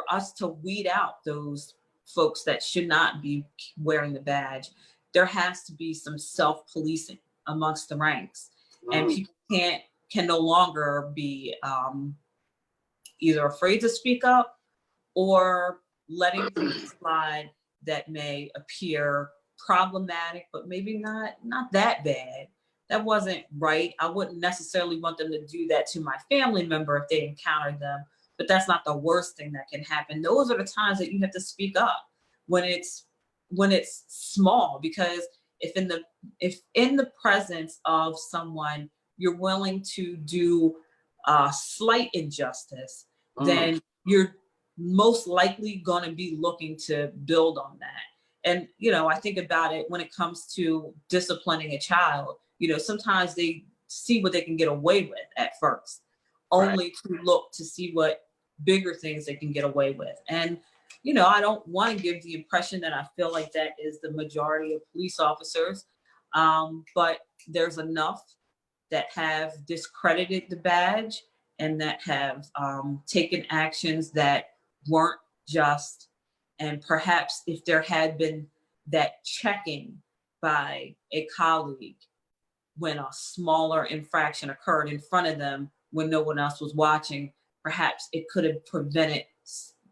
Speaker 2: us to weed out those folks that should not be wearing the badge, there has to be some self-policing amongst the ranks. And people can no longer be either afraid to speak up or letting things slide that may appear problematic, but maybe not that bad. That wasn't right. I wouldn't necessarily want them to do that to my family member if they encountered them, but that's not the worst thing that can happen. Those are the times that you have to speak up, when it's small, because if in the presence of someone you're willing to do slight injustice, then you're most likely going to be looking to build on that. And, I think about it when it comes to disciplining a child. Sometimes they see what they can get away with at first, only to look to see what bigger things they can get away with. And, I don't want to give the impression that I feel like that is the majority of police officers, but there's enough that have discredited the badge and that have taken actions that weren't just. And perhaps if there had been that checking by a colleague when a smaller infraction occurred in front of them when no one else was watching, perhaps it could have prevented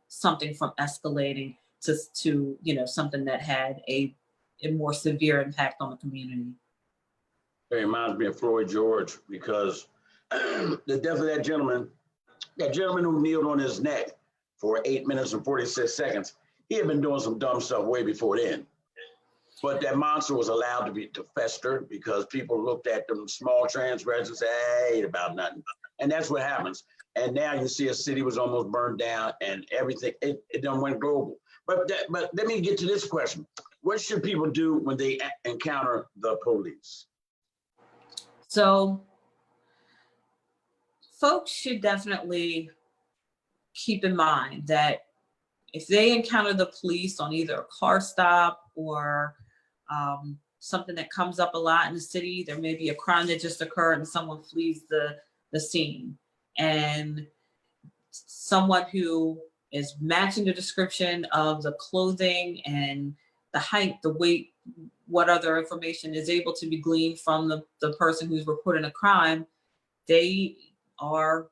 Speaker 2: something from escalating to something that had a more severe impact on the community.
Speaker 1: It reminds me of Floyd George, because the death of that gentleman who kneeled on his neck for 8 minutes and 46 seconds, he had been doing some dumb stuff way before then. But that monster was allowed to fester because people looked at them small transgressions and said, hey, ain't about nothing. And that's what happens. And now you see a city was almost burned down and everything, it done went global. But let me get to this question. What should people do when they encounter the police?
Speaker 2: So folks should definitely keep in mind that if they encounter the police on either a car stop or something that comes up a lot in the city, there may be a crime that just occurred and someone flees the scene. And someone who is matching the description of the clothing and the height, the weight, what other information is able to be gleaned from the person who's reporting a crime, they are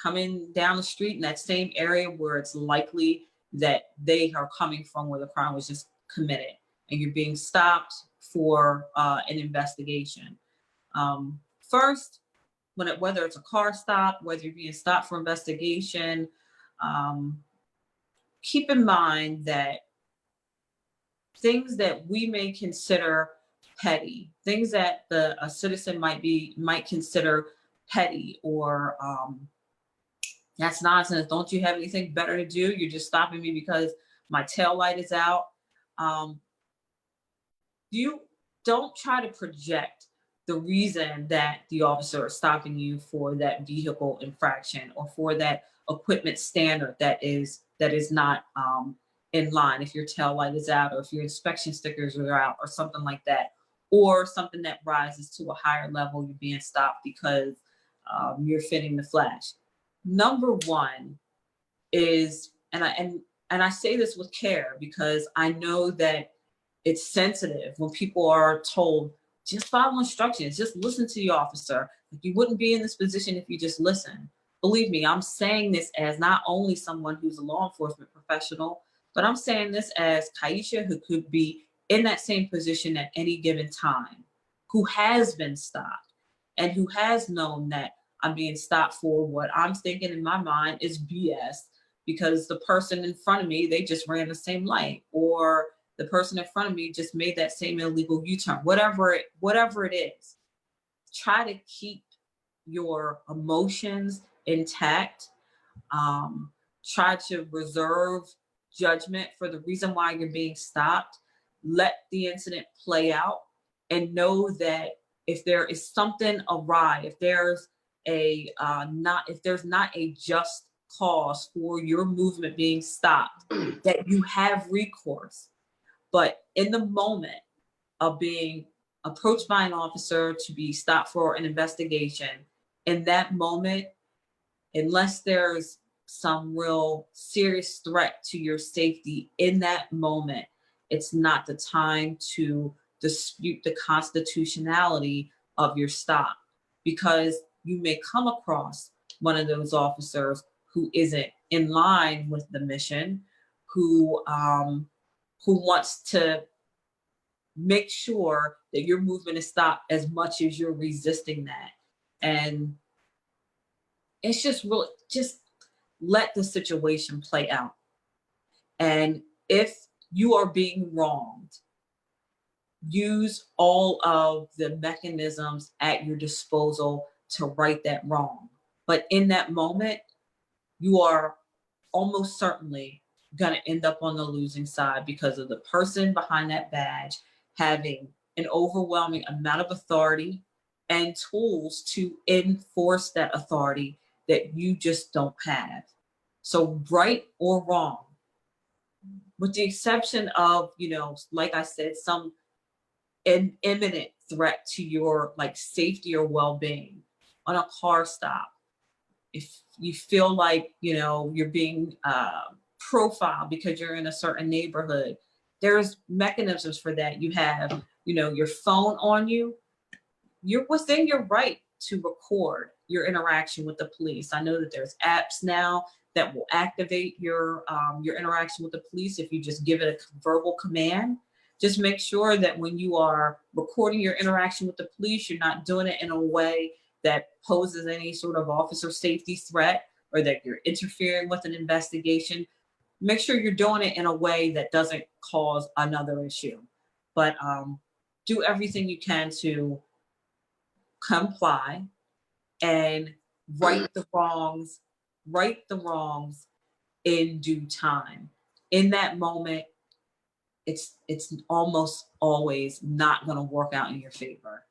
Speaker 2: coming down the street in that same area where it's likely that they are coming from, where the crime was just committed, and you're being stopped for an investigation. First, whether it's a car stop, whether you're being stopped for investigation, keep in mind that things that we may consider petty, things that a citizen might consider petty, or that's nonsense. Don't you have anything better to do? You're just stopping me because my tail light is out. You don't try to project the reason that the officer is stopping you for that vehicle infraction or for that equipment standard that is not in line, if your tail light is out or if your inspection stickers are out or something like that, or something that rises to a higher level, you're being stopped because you're fitting the flash. Number one is, and I say this with care because I know that it's sensitive when people are told, just follow instructions, just listen to the officer. You wouldn't be in this position if you just listen. Believe me, I'm saying this as not only someone who's a law enforcement professional, but I'm saying this as Khyhisha, who could be in that same position at any given time, who has been stopped and who has known that I'm being stopped for what I'm thinking in my mind is BS, because the person in front of me, they just ran the same light, or the person in front of me just made that same illegal U-turn, whatever it is. Try to keep your emotions intact. Try to reserve judgment for the reason why you're being stopped. Let the incident play out and know that if there is something awry, if there's not a just cause for your movement being stopped, that you have recourse. But in the moment of being approached by an officer to be stopped for an investigation, in that moment, unless there's some real serious threat to your safety in that moment, it's not the time to dispute the constitutionality of your stop, because you may come across one of those officers who isn't in line with the mission, who wants to make sure that your movement is stopped as much as you're resisting that. And it's just really, just let the situation play out. And if you are being wronged, use all of the mechanisms at your disposal to right that wrong. But in that moment, you are almost certainly going to end up on the losing side, because of the person behind that badge having an overwhelming amount of authority and tools to enforce that authority that you just don't have. So right or wrong, with the exception of, like I said, some an imminent threat to your safety or well-being on a car stop, if you feel like you're being profiled because you're in a certain neighborhood, there's mechanisms for that. You have your phone on you. You're within your right to record your interaction with the police. I know that there's apps now that will activate your interaction with the police if you just give it a verbal command. Just make sure that when you are recording your interaction with the police, you're not doing it in a way that poses any sort of officer safety threat, or that you're interfering with an investigation. Make sure you're doing it in a way that doesn't cause another issue. But do everything you can to comply and right the wrongs in due time. In that moment, it's almost always not going to work out in your favor.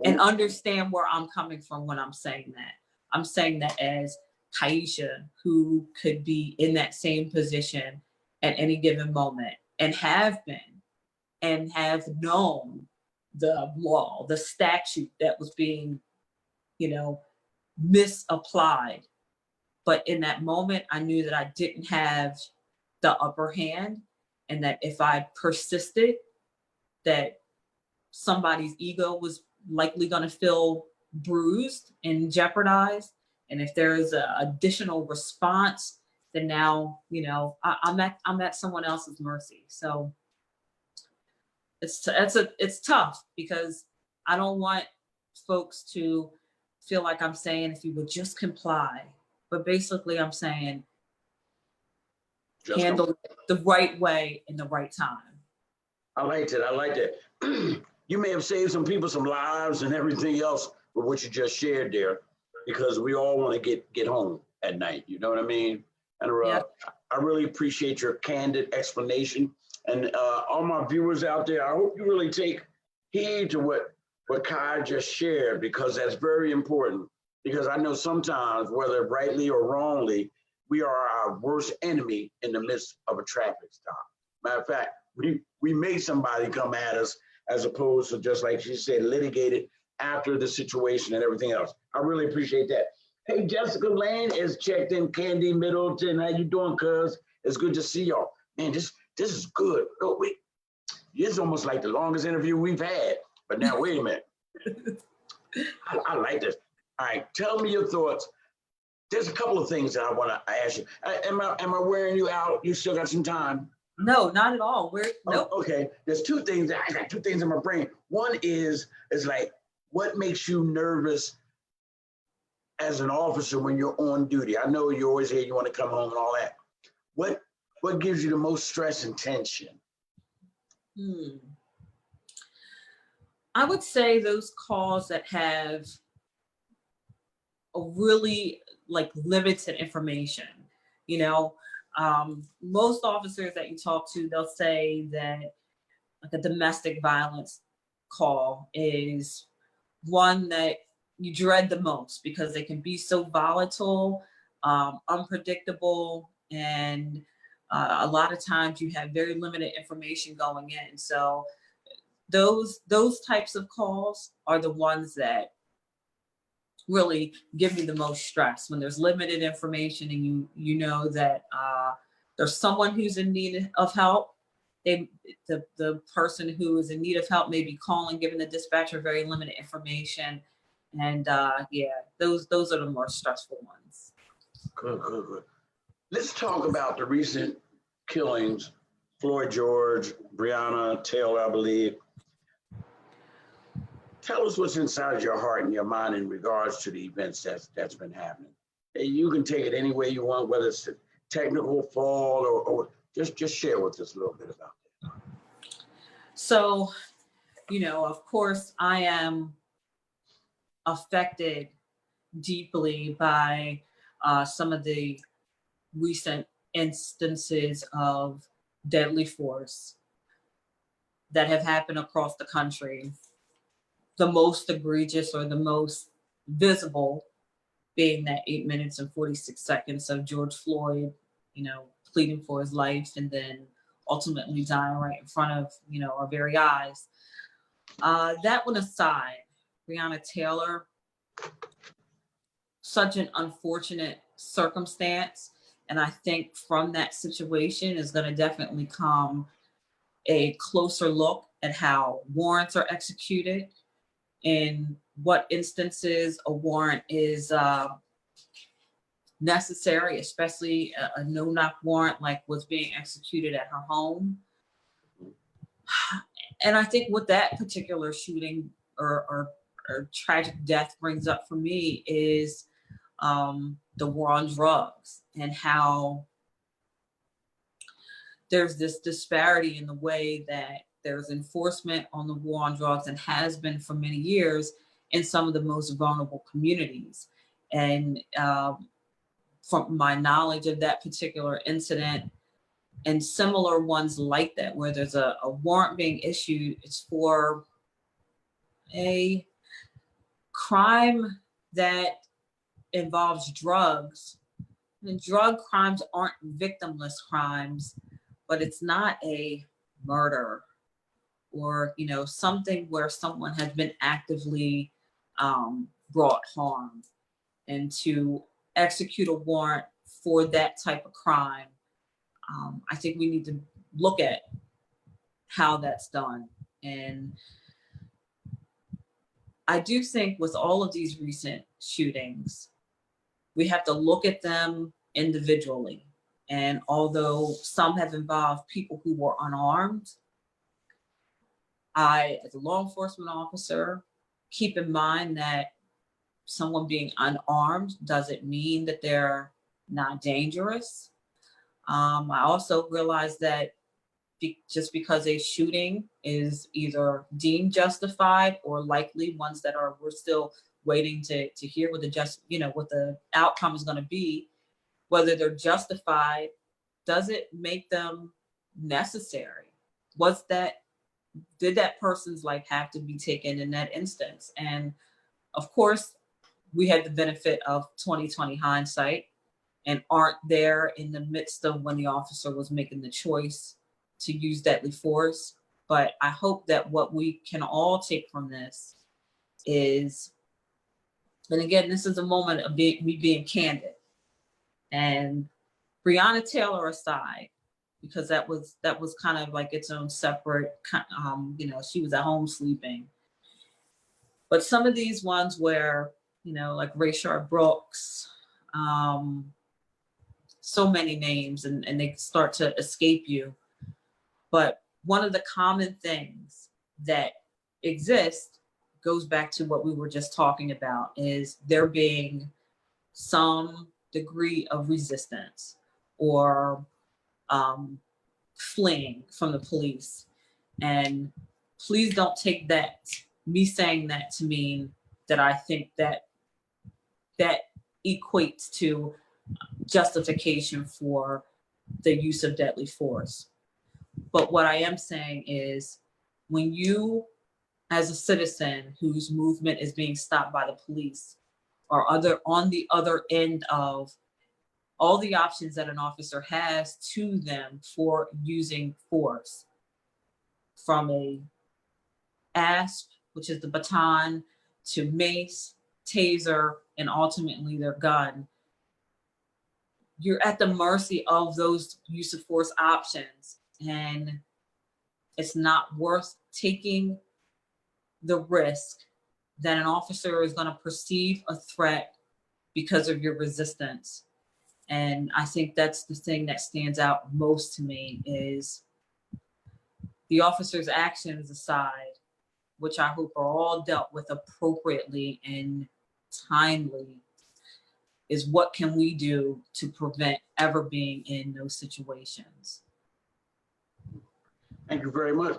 Speaker 2: And understand where I'm coming from when I'm saying that. I'm saying that as Khyhisha, who could be in that same position at any given moment, and have been, and have known the law, the statute that was being, misapplied. But in that moment, I knew that I didn't have the upper hand, and that if I persisted, that somebody's ego was likely going to feel bruised and jeopardized. And if there's an additional response, then now, I'm at someone else's mercy. So it's tough, because I don't want folks to feel like I'm saying if you would just comply, but basically I'm saying handle it the right way in the right time.
Speaker 1: I liked it. You may have saved some people some lives and everything else with what you just shared there, because we all want to get home at night. You know what I mean? And I really appreciate your candid explanation. And all my viewers out there, I hope you really take heed to what Kai just shared, because that's very important. Because I know sometimes, whether rightly or wrongly, we are our worst enemy in the midst of a traffic stop. Matter of fact, we make somebody come at us as opposed to just like she said, litigate it after the situation and everything else. I really appreciate that. Hey, Jessica Lane is checked in. Candy Middleton, how you doing, cuz? It's good to see y'all. Man, this is good. Oh, wait, it's almost like the longest interview we've had. But now, wait a minute. I like this. All right, tell me your thoughts. There's a couple of things that I want to ask you. Am I wearing you out? You still got some time?
Speaker 2: No, not at all. Nope.
Speaker 1: Okay. There's two things. I got two things in my brain. One is like, what makes you nervous as an officer when you're on duty? I know you always hear you want to come home and all that. What gives you the most stress and tension?
Speaker 2: I would say those calls that have a really limited information. Most officers that you talk to, they'll say that like a domestic violence call is one that you dread the most because they can be so volatile, unpredictable, and a lot of times you have very limited information going in. So those types of calls are the ones that really give me the most stress, when there's limited information and you know that there's someone who's in need of help. The person who is in need of help may be calling, giving the dispatcher very limited information, and those are the more stressful ones.
Speaker 1: Good. Let's talk about the recent killings, Floyd George, Breonna Taylor, I believe. Tell us what's inside your heart and your mind in regards to the events that's been happening. You can take it any way you want, whether it's a technical fall or just share with us a little bit about that.
Speaker 2: So, of course, I am affected deeply by some of the recent instances of deadly force that have happened across the country. The most egregious or the most visible being that 8 minutes and 46 seconds of George Floyd, pleading for his life and then ultimately dying right in front of, our very eyes. That one aside, Breonna Taylor, such an unfortunate circumstance. And I think from that situation is going to definitely come a closer look at how warrants are executed, in what instances a warrant is necessary, especially a no-knock warrant like was being executed at her home. And I think what that particular shooting or tragic death brings up for me is the war on drugs, and how there's this disparity in the way that there's enforcement on the war on drugs, and has been for many years, in some of the most vulnerable communities. And from my knowledge of that particular incident and similar ones like that, where there's a warrant being issued, it's for a crime that involves drugs. And drug crimes aren't victimless crimes, but it's not a murder or something where someone has been actively brought harm. And to execute a warrant for that type of crime, I think we need to look at how that's done. And I do think with all of these recent shootings, we have to look at them individually. And although some have involved people who were unarmed, I, as a law enforcement officer, keep in mind that someone being unarmed doesn't mean that they're not dangerous. I also realize that just because a shooting is either deemed justified or likely, ones that we're still waiting to hear what what the outcome is going to be, whether they're justified, does it make them necessary? Did that person's life have to be taken in that instance? And of course, we had the benefit of 2020 hindsight. and aren't there in the midst of when the officer was making the choice to use deadly force. But I hope that what we can all take from this is, and again, this is a moment of me being candid, and Breonna Taylor aside, because that was kind of like its own separate, she was at home sleeping. But some of these ones where, like Rayshard Brooks, so many names, and they start to escape you. But one of the common things that exist goes back to what we were just talking about, is there being some degree of resistance or fleeing from the police. And please don't take that, me saying that, to mean that I think that equates to justification for the use of deadly force. But what I am saying is, when you, as a citizen whose movement is being stopped by the police, are on the other end of all the options that an officer has to them for using force, from a ASP, which is the baton, to mace, taser, and ultimately their gun, you're at the mercy of those use of force options. And it's not worth taking the risk that an officer is going to perceive a threat because of your resistance. And I think that's the thing that stands out most to me, is the officer's actions aside, which I hope are all dealt with appropriately and timely, is what can we do to prevent ever being in those situations?
Speaker 1: Thank you very much.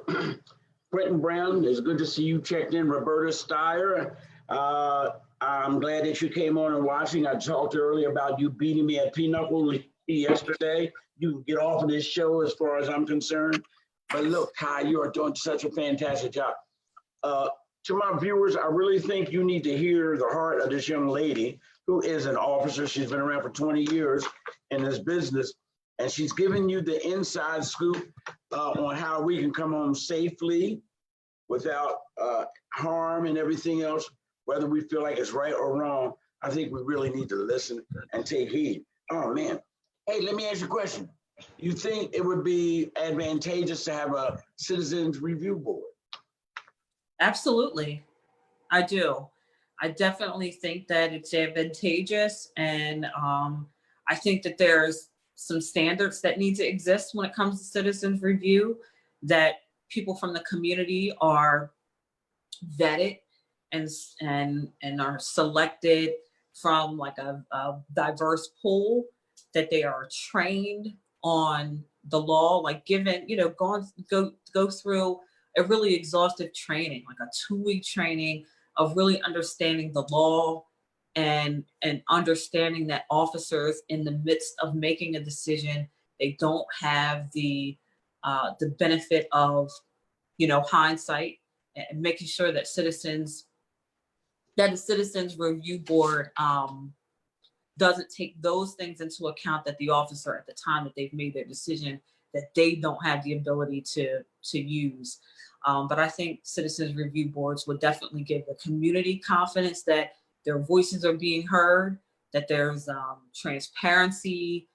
Speaker 1: Quentin Brown, it's good to see you checked in. Roberta Steyer, I'm glad that you came on and watching. I talked earlier about you beating me at Pinochle yesterday. You can get off of this show as far as I'm concerned. But look, Kai, you are doing such a fantastic job. To my viewers, I really think you need to hear the heart of this young lady who is an officer. She's been around for 20 years in this business, and she's giving you the inside scoop on how we can come home safely without harm and everything else, whether we feel like it's right or wrong. I think we really need to listen and take heed. Oh, man. Hey, let me ask you a question. You think it would be advantageous to have a citizens review board?
Speaker 2: Absolutely, I do. I definitely think that it's advantageous, and I think that there's some standards that need to exist when it comes to citizens review, that people from the community are vetted and are selected from like a diverse pool, that they are trained on the law, like given, go through a really exhaustive training, like a 2-week training of really understanding the law and understanding that officers, in the midst of making a decision, they don't have the benefit of, hindsight, and making sure that the Citizens Review Board doesn't take those things into account, that the officer at the time that they've made their decision, that they don't have the ability to use. But I think Citizens Review Boards would definitely give the community confidence that their voices are being heard, that there's transparency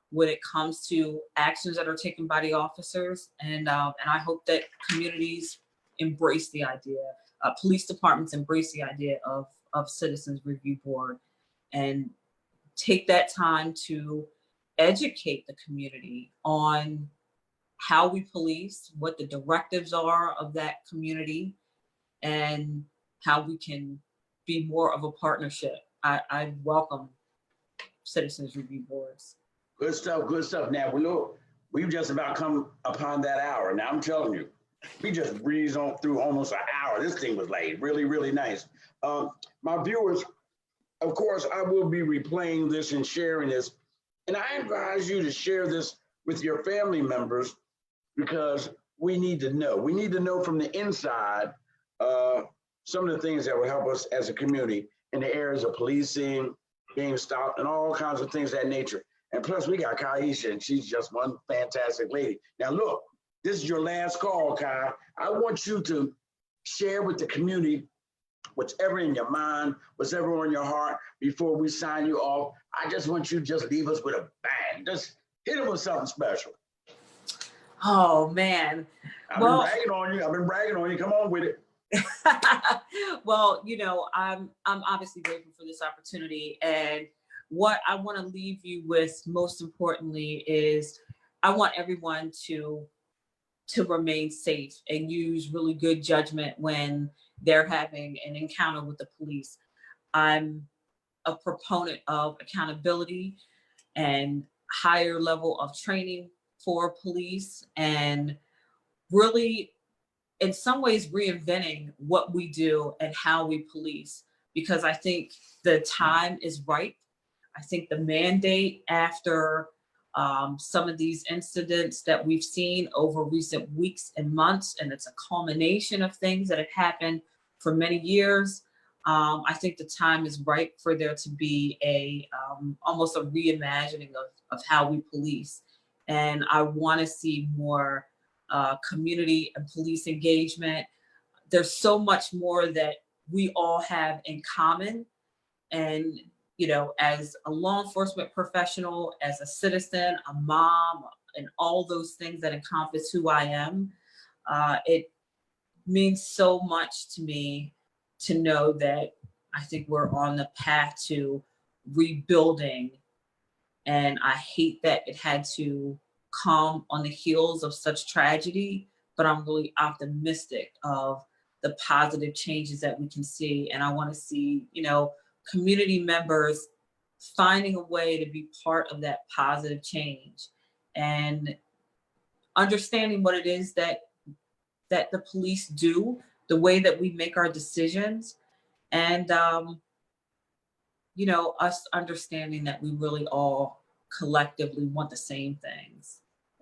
Speaker 2: when it comes to actions that are taken by the officers. And I hope that communities embrace the idea, police departments embrace the idea of Citizens Review Board, and take that time to educate the community on how we police, what the directives are of that community, and how we can be more of a partnership. I welcome Citizens Review Boards.
Speaker 1: Good stuff, good stuff. Now, look, we've just about come upon that hour. Now, I'm telling you, we just breezed on through almost an hour. This thing was like really, really nice. My viewers, of course, I will be replaying this and sharing this. And I advise you to share this with your family members, because we need to know. We need to know from the inside some of the things that will help us as a community in the areas of policing, GameStop, and all kinds of things of that nature. And plus, we got Khyhisha, and she's just one fantastic lady. Now, look, this is your last call, Kai. I want you to share with the community whatever in your mind, whatever on your heart before we sign you off. I just want you to just leave us with a bang. Just hit it with something special.
Speaker 2: Oh, man.
Speaker 1: I've been bragging on you. Come on with it.
Speaker 2: Well, I'm obviously grateful for this opportunity. And what I want to leave you with most importantly is I want everyone to remain safe and use really good judgment when they're having an encounter with the police. I'm a proponent of accountability and higher level of training for police, and really in some ways reinventing what we do and how we police, because I think the time is ripe. I think the mandate after some of these incidents that we've seen over recent weeks and months, and it's a culmination of things that have happened for many years. I think the time is ripe for there to be almost a reimagining of how we police. And I want to see more community and police engagement. There's so much more that we all have in common. And as a law enforcement professional, as a citizen, a mom, and all those things that encompass who I am, it means so much to me to know that I think we're on the path to rebuilding. And I hate that it had to come on the heels of such tragedy, but I'm really optimistic of the positive changes that we can see. And I want to see, community members finding a way to be part of that positive change and understanding what it is that the police do, the way that we make our decisions, and us understanding that we really all collectively want the same things.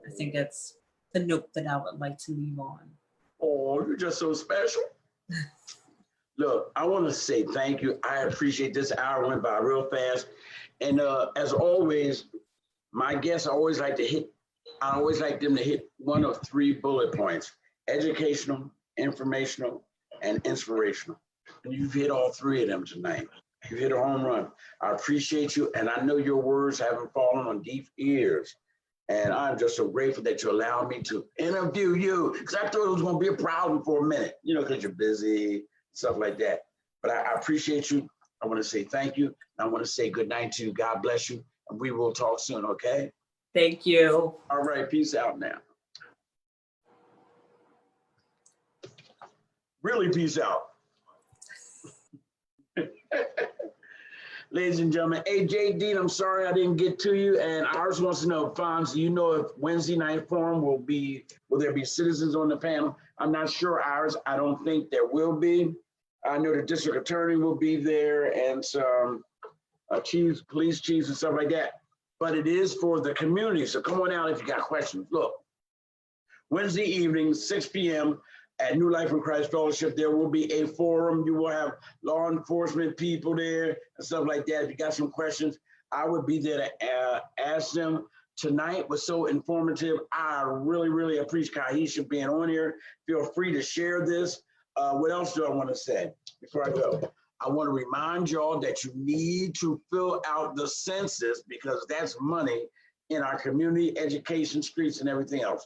Speaker 2: I think that's the note that I would like to leave on.
Speaker 1: Oh, you're just so special. Look, I want to say thank you. I appreciate this hour went by real fast. And as always, my guests, I always like them to hit one of three bullet points: educational, informational, and inspirational. And you've hit all three of them tonight. You hit a home run. I appreciate you. And I know your words haven't fallen on deaf ears. And I'm just so grateful that you allowed me to interview you, because I thought it was going to be a problem for a minute, because you're busy, stuff like that. But I appreciate you. I want to say thank you. I want to say good night to you. God bless you. And we will talk soon, okay?
Speaker 2: Thank you.
Speaker 1: All right. Peace out now. Really, peace out. Ladies and gentlemen, AJ Dean, I'm sorry I didn't get to you. And ours wants to know, Fonz, do you know if Wednesday night forum will there be citizens on the panel? I'm not sure ours. I don't think there will be. I know the district attorney will be there and some chiefs, police chiefs and stuff like that. But it is for the community. So come on out if you got questions. Look, Wednesday evening, 6 p.m. at New Life in Christ Fellowship, there will be a forum. You will have law enforcement people there and stuff like that. If you got some questions, I would be there to ask them. Tonight was so informative. I really, really appreciate Khyhisha being on here. Feel free to share this. What else do I want to say before I go? I want to remind y'all that you need to fill out the census, because that's money in our community, education, streets, and everything else.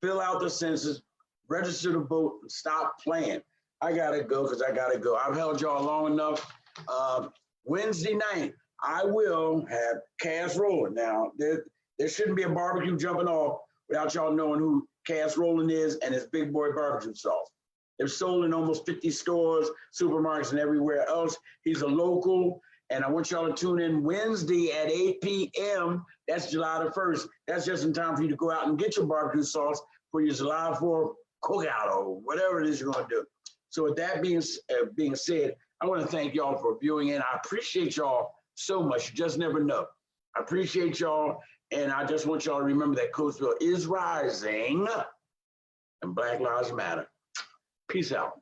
Speaker 1: Fill out the census. Register to vote and stop playing. I gotta go because I gotta go. I've held y'all long enough. Wednesday night, I will have Cass Rolling. Now, there shouldn't be a barbecue jumping off without y'all knowing who Cass Rolling is and his Big Boy barbecue sauce. They're sold in almost 50 stores, supermarkets, and everywhere else. He's a local, and I want y'all to tune in Wednesday at 8 p.m. That's July the 1st. That's just in time for you to go out and get your barbecue sauce for your July 4th cookout or whatever it is you're going to do. So with that being said, I want to thank y'all for viewing in. I appreciate y'all so much. You just never know. I appreciate y'all, and I just want y'all to remember that Coatesville is rising and Black Lives Matter. Peace out.